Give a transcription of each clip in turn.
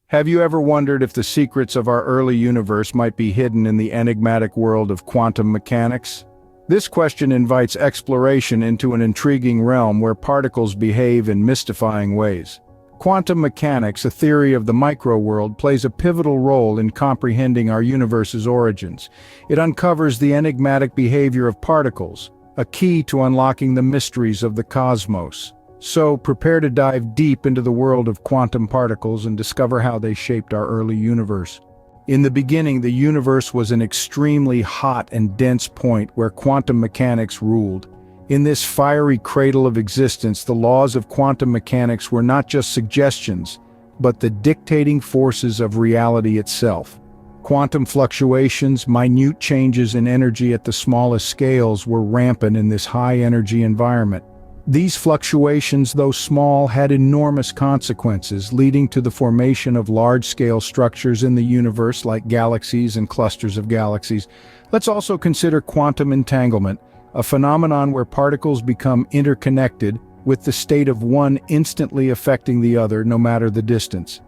Have you ever wondered if the secrets of our early universe might be hidden in the enigmatic world of quantum mechanics? This question invites exploration into an intriguing realm where particles behave in mystifying ways. Quantum mechanics, a theory of the microworld, plays a pivotal role in comprehending our universe's origins. It uncovers the enigmatic behavior of particles, a key to unlocking the mysteries of the cosmos. So, prepare to dive deep into the world of quantum particles and discover how they shaped our early universe. In the beginning, the universe was an extremely hot and dense point where quantum mechanics ruled. In this fiery cradle of existence, the laws of quantum mechanics were not just suggestions, but the dictating forces of reality itself. Quantum fluctuations, minute changes in energy at the smallest scales, were rampant in this high-energy environment. These fluctuations, though small, had enormous consequences, leading to the formation of large-scale structures in the universe like galaxies and clusters of galaxies. Let's also consider quantum entanglement, a phenomenon where particles become interconnected, with the state of one instantly affecting the other no matter the distance.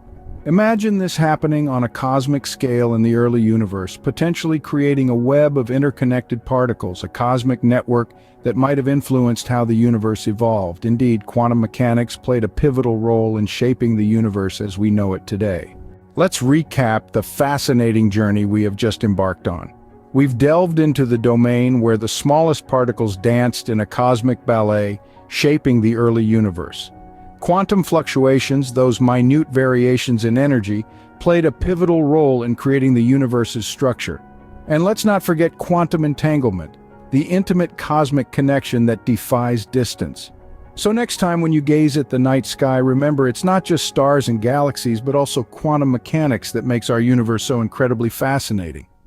Imagine this happening on a cosmic scale in the early universe, potentially creating a web of interconnected particles, a cosmic network that might have influenced how the universe evolved. Indeed, quantum mechanics played a pivotal role in shaping the universe as we know it today. Let's recap the fascinating journey we have just embarked on. We've delved into the domain where the smallest particles danced in a cosmic ballet, shaping the early universe. Quantum fluctuations, those minute variations in energy, played a pivotal role in creating the universe's structure. And let's not forget quantum entanglement, the intimate cosmic connection that defies distance. So next time when you gaze at the night sky, remember it's not just stars and galaxies, but also quantum mechanics that makes our universe so incredibly fascinating.